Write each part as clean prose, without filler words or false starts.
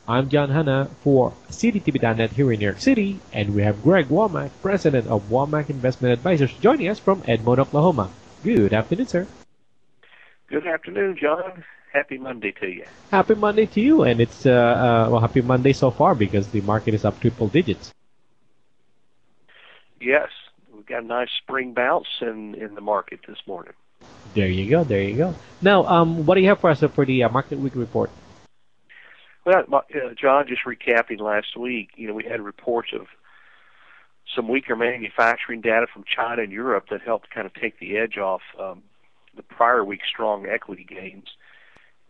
I'm John Hanna for CityTV.net here in New York City, and we have Greg Womack, President of Womack Investment Advisors, joining us from Edmond, Oklahoma. Good afternoon, sir. Good afternoon, John. Happy Monday to you. Happy Monday to you, and it's well, happy Monday so far because the market is up triple digits. Yes, we've got a nice spring bounce in the market this morning. There you go, there you go. Now, what do you have for us for the Market Week report? Well, John, just recapping last week, we had reports of some weaker manufacturing data from China and Europe that helped kind of take the edge off the prior week's strong equity gains.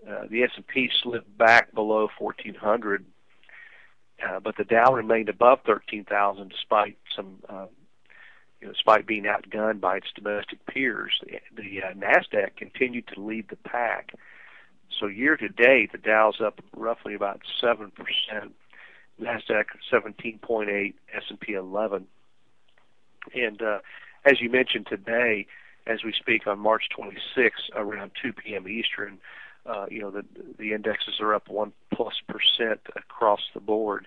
The S&P slipped back below 1,400, but the Dow remained above 13,000 despite despite being outgunned by its domestic peers. The Nasdaq continued to lead the pack. So year to date, the Dow's up roughly about 7%, Nasdaq 17.8, S&P 11. And as you mentioned today, as we speak on March 26th, around 2 p.m. Eastern, the indexes are up 1+% across the board.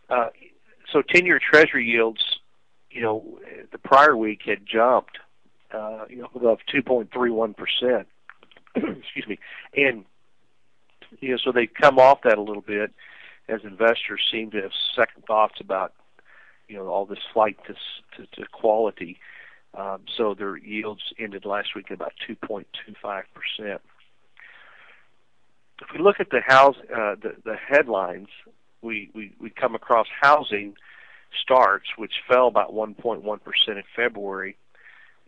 So 10-year Treasury yields, the prior week had jumped, above 2.31%. Excuse me, and so they've come off that a little bit as investors seem to have second thoughts about all this flight to quality. So their yields ended last week at about 2.25%. If we look at the headlines, we come across housing starts, which fell about 1.1% in February,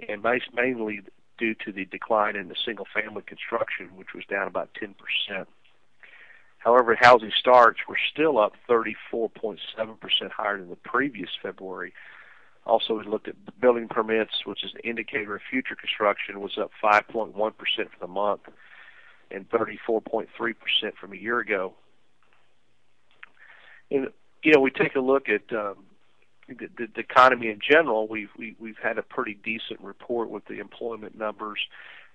and mainly due to the decline in the single-family construction, which was down about 10%. However, housing starts were still up 34.7% higher than the previous February. Also, we looked at building permits, which is an indicator of future construction, was up 5.1% for the month and 34.3% from a year ago. And we take a look at the economy in general. We've had a pretty decent report with the employment numbers.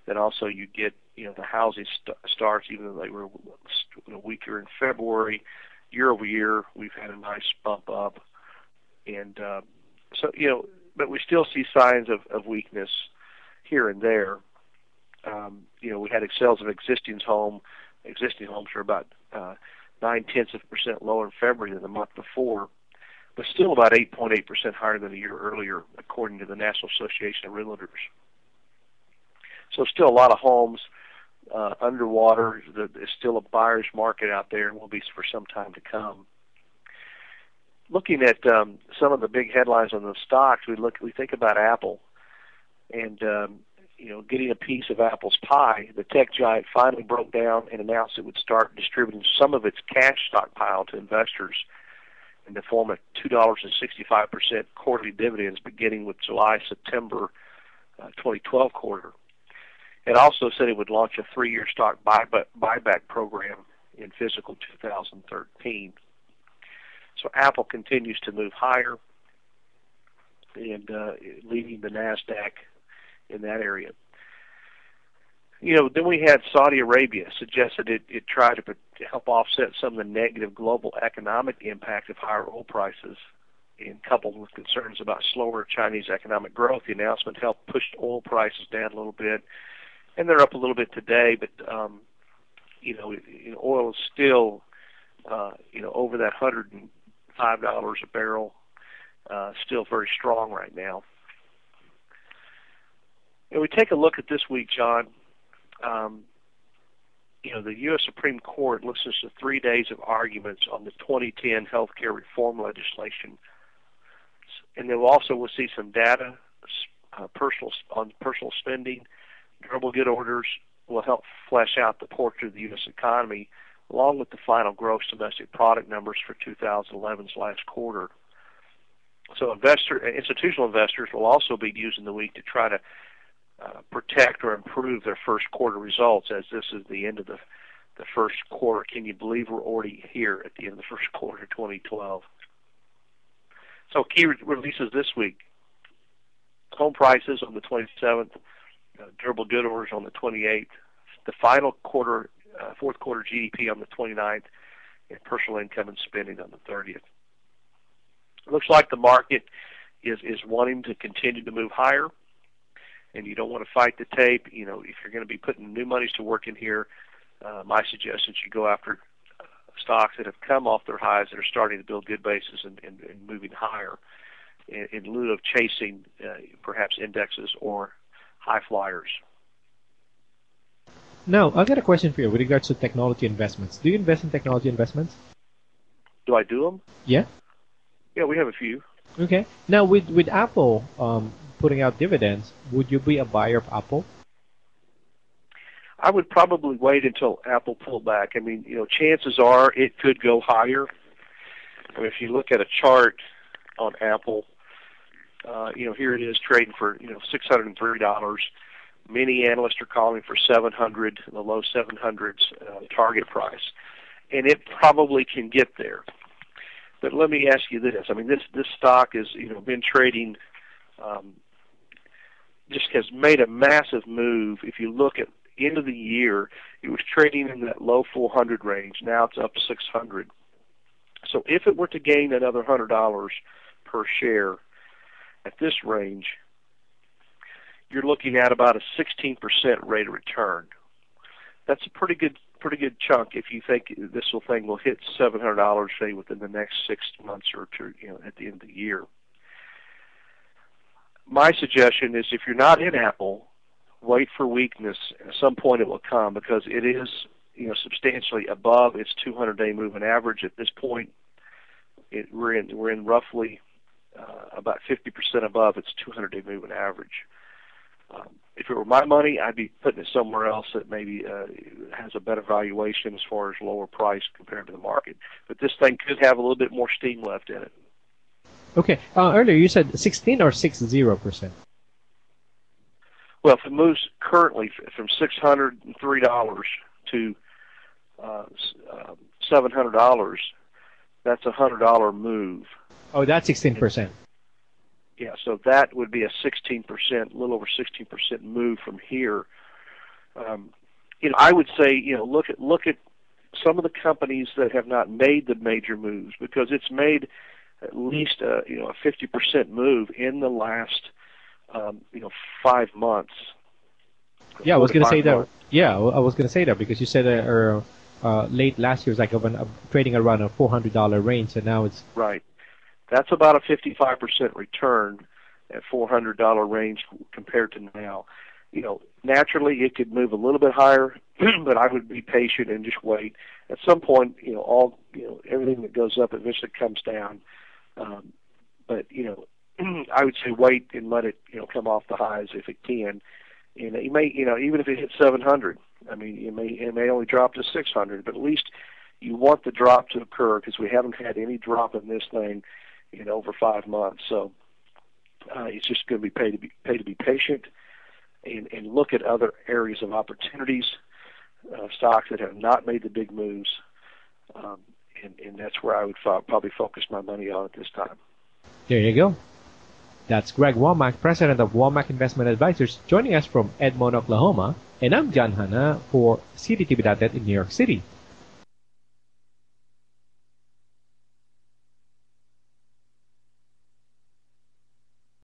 Then also you get the housing starts, even though they were weaker in February. Year over year, we've had a nice bump up, and but we still see signs of weakness here and there. We had sales of existing homes are about 0.9% lower in February than the month before, but still about 8.8% higher than a year earlier, according to the National Association of Realtors. So still a lot of homes underwater. There's still a buyer's market out there, and will be for some time to come. Looking at some of the big headlines on the stocks, we think about Apple, and getting a piece of Apple's pie. The tech giant finally broke down and announced it would start distributing some of its cash stockpile to investors in the form of $2.65 quarterly dividends beginning with July-September 2012 quarter. It also said it would launch a 3-year stock buyback program in fiscal 2013. So Apple continues to move higher and leading the Nasdaq in that area. Then we had Saudi Arabia suggested it tried to help offset some of the negative global economic impact of higher oil prices, and coupled with concerns about slower Chinese economic growth, the announcement helped push oil prices down a little bit, and they're up a little bit today. But oil is still over that $105 a barrel, still very strong right now. And we take a look at this week, John. The U.S. Supreme Court listens to 3 days of arguments on the 2010 health care reform legislation. And then we'll see some data on personal spending. Durable good orders will help flesh out the portrait of the U.S. economy, along with the final gross domestic product numbers for 2011's last quarter. So institutional investors will also be using the week to try to protect or improve their first quarter results, as this is the end of the first quarter. Can you believe we're already here at the end of the first quarter 2012? So key releases this week: home prices on the 27th, durable good orders on the 28th, the final quarter, fourth quarter GDP on the 29th, and personal income and spending on the 30th. It looks like the market is wanting to continue to move higher, and you don't want to fight the tape. You know, if you're going to be putting new monies to work in here, my suggestion is you go after stocks that have come off their highs that are starting to build good bases and moving higher in lieu of chasing perhaps indexes or high flyers. Now, I've got a question for you with regards to technology investments. Do you invest in technology investments? Do I do them? Yeah. Yeah, we have a few. Okay. Now, with Apple putting out dividends, would you be a buyer of Apple? I would probably wait until Apple pulled back. I mean, you know, chances are it could go higher. I mean, if you look at a chart on Apple, you know, here it is trading for, you know, $603. Many analysts are calling for 700, the low 700s target price, and it probably can get there. But let me ask you this: I mean, this stock has, you know, been trading, just has made a massive move. If you look at end of the year, it was trading in that low 400 range. Now it's up to 600. So if it were to gain another $100 per share at this range, you're looking at about a 16% rate of return. That's a pretty good chunk if you think this thing will hit $700, say, within the next 6 months or two, you know, at the end of the year. My suggestion is, if you're not in Apple, wait for weakness. At some point it will come, because it is, you know, substantially above its 200-day moving average at this point. We're in roughly about 50% above its 200-day moving average. If it were my money, I'd be putting it somewhere else that maybe has a better valuation as far as lower price compared to the market. But this thing could have a little bit more steam left in it. Okay. Earlier you said 16 or 60%. Well, if it moves currently from $603 to $700, that's a $100 move. Oh, that's 16%. Yeah, so that would be a 16%, a little over 16% move from here. You know, I would say, you know, look at some of the companies that have not made the major moves, because it's made at least a 50% move in the last 5 months. Yeah, I was going to say that. Yeah, I was going to say that because you said late last year was like trading around a $400 range, and now it's right. That's about a 55% return at $400 range compared to now. You know, naturally it could move a little bit higher, but I would be patient and just wait. At some point, everything that goes up eventually comes down. But I would say wait and let it come off the highs if it can. And it may, even if it hits 700, I mean, it may only drop to 600, but at least you want the drop to occur, because we haven't had any drop in this thing in over 5 months. So it's just going to be pay to be patient and look at other areas of opportunities, stocks that have not made the big moves, and that's where I would probably focus my money on at this time. There you go. That's Greg Womack, president of Womack Investment Advisors, joining us from Edmond, Oklahoma. And I'm John Hanna for CDTV.net in New York City.